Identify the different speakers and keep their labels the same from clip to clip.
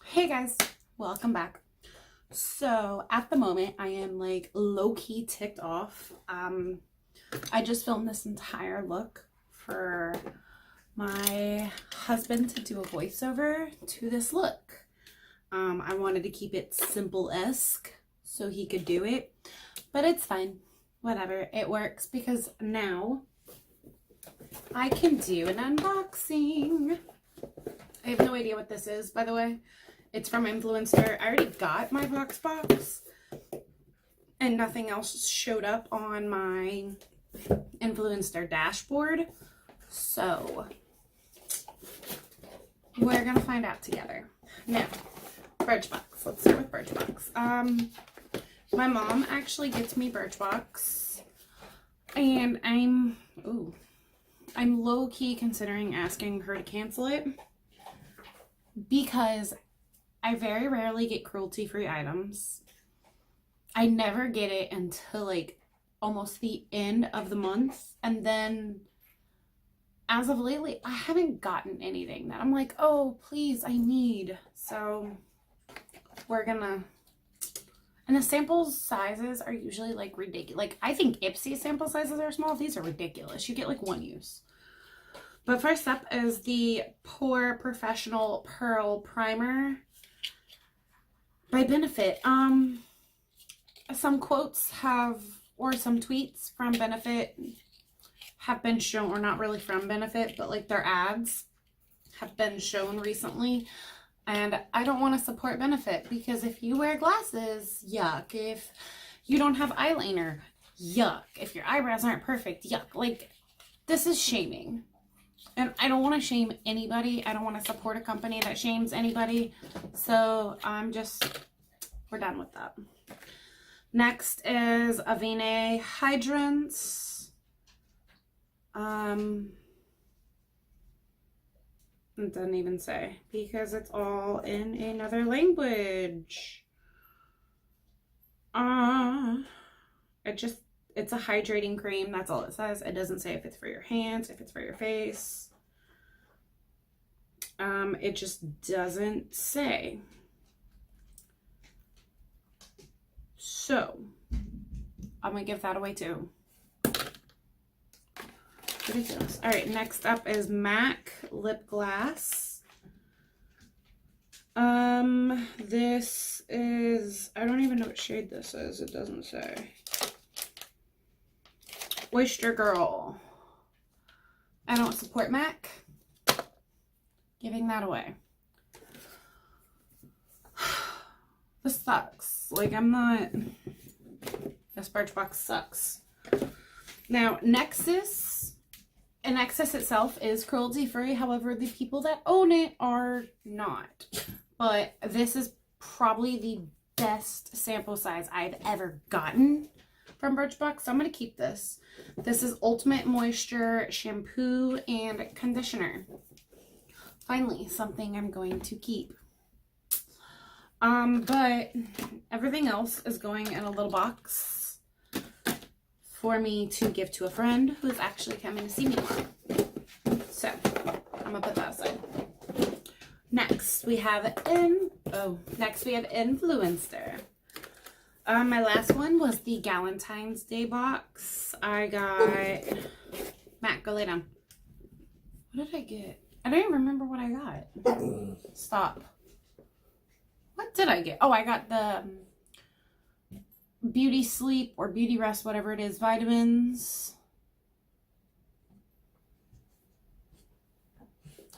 Speaker 1: Hey guys, welcome back. So at the moment I am like low-key ticked off. I just filmed this entire look for my husband to do a voiceover to this look. I wanted to keep it simple-esque so he could do it, but it's fine. Whatever, it works because now I can do an unboxing. I have no idea what this is, by the way. It's from Influenster. I already got my BoxyCharm and nothing else showed up on my Influenster dashboard. So we're gonna find out together. Now, Birchbox. Let's start with Birchbox. My mom actually gets me Birchbox, and I'm low-key considering asking her to cancel it because I very rarely get cruelty-free items. I never get it until like almost the end of the month, and then as of lately I haven't gotten anything that I'm like, oh please, I need. So we're gonna, and the sample sizes are usually like ridiculous. Like I think Ipsy sample sizes are small. These are ridiculous. You get like one use. But first up is the Pore Professional Pearl Primer by Benefit. Some quotes have, or some tweets from Benefit have been shown, or not really from Benefit, but like their ads have been shown recently. And I don't want to support Benefit because if you wear glasses, yuck. If you don't have eyeliner, yuck. If your eyebrows aren't perfect, yuck. Like, this is shaming. And I don't want to shame anybody. I don't want to support a company that shames anybody. So we're done with that. Next is Avene Hydrants. It doesn't even say because it's all in another language. It's a hydrating cream. That's all it says. It doesn't say if it's for your hands, if it's for your face. It just doesn't say. So I'm gonna give that away too. Ridiculous. All right, next up is MAC lip gloss. This is, I don't even know what shade this is. It doesn't say. Oyster Girl. I don't support MAC. Giving that away. This sucks. Like, I'm not, this Birchbox sucks. Now, Nexus. And Nexus itself is cruelty-free. However, the people that own it are not. But this is probably the best sample size I've ever gotten from Birchbox. So I'm going to keep this. This is Ultimate Moisture Shampoo and Conditioner. Finally, something I'm going to keep. But everything else is going in a little box for me to give to a friend who's actually coming to see me tomorrow. So I'm gonna put that aside. Next we have Influencer. My last one was the Galentine's Day box. I got, Matt, go lay down. What did I get? I don't even remember what I got. Stop. What did I get? Oh, I got the Beauty Sleep or Beauty Rest, whatever it is, vitamins.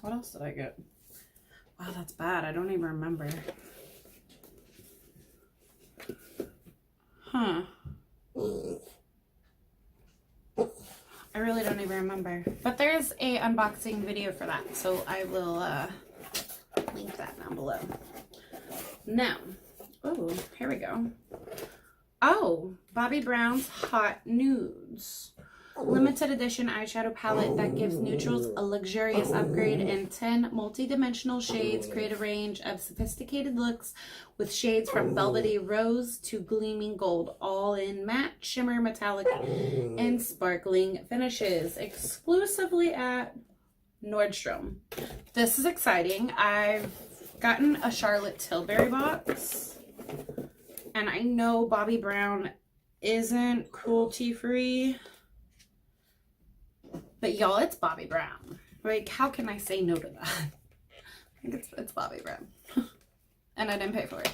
Speaker 1: What else did I get? Wow, that's bad. I don't even remember. Huh. I really don't even remember. But there's a unboxing video for that, so I will link that down below. Now, oh, here we go. Oh, Bobbi Brown's Hot Nudes. Limited edition eyeshadow palette that gives neutrals a luxurious upgrade in 10 multi-dimensional shades. Create a range of sophisticated looks with shades from velvety rose to gleaming gold, all in matte, shimmer, metallic, and sparkling finishes. Exclusively at Nordstrom. This is exciting. I've gotten a Charlotte Tilbury box. And I know Bobbi Brown isn't cruelty free. But y'all, it's Bobbi Brown. Like, how can I say no to that? I think it's Bobbi Brown. And I didn't pay for it.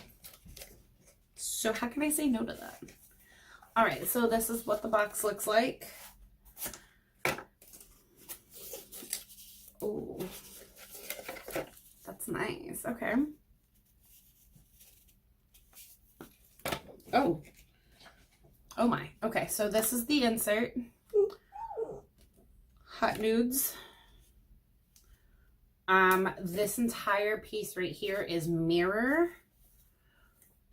Speaker 1: So how can I say no to that? Alright, so this is what the box looks like. Oh, that's nice. Okay. Oh. Oh my. Okay, so this is the insert. Hot Nudes. This entire piece right here is mirror.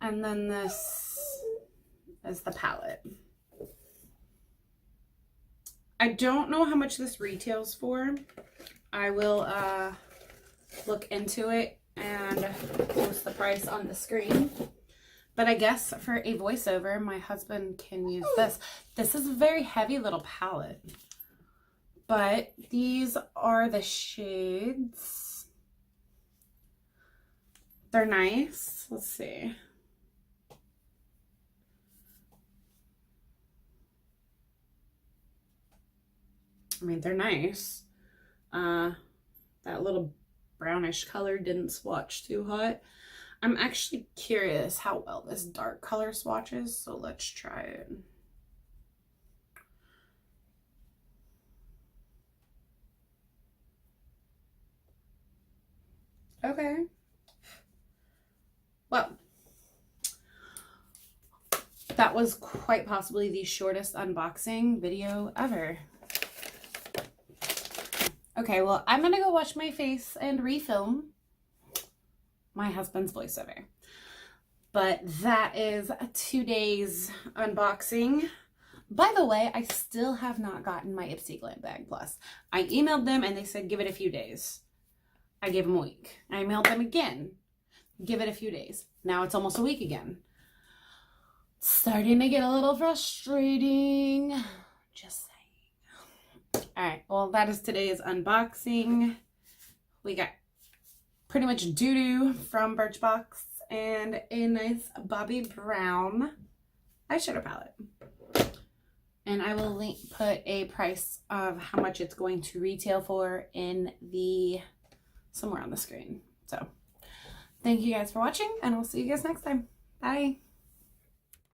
Speaker 1: And then this is the palette. I don't know how much this retails for. I will look into it and post the price on the screen. But I guess for a voiceover, my husband can use this. This is a very heavy little palette. But these are the shades. They're nice. Let's see. I mean, they're nice. That little brownish color didn't swatch too hot. I'm actually curious how well this dark color swatches, so let's try it. Okay. Well, that was quite possibly the shortest unboxing video ever. Okay, well, I'm gonna go wash my face and refilm my husband's voiceover. But that is today's unboxing. By the way, I still have not gotten my Ipsy Glam Bag Plus. I emailed them and they said give it a few days. I gave them a week. I emailed them again. Give it a few days. Now it's almost a week again. Starting to get a little frustrating. Just saying. Alright, well, that is today's unboxing. We got pretty much doo-doo from Birchbox and a nice Bobbi Brown eyeshadow palette. And I will put a price of how much it's going to retail for in the somewhere on the screen. So thank you guys for watching, and I'll see you guys next time. Bye.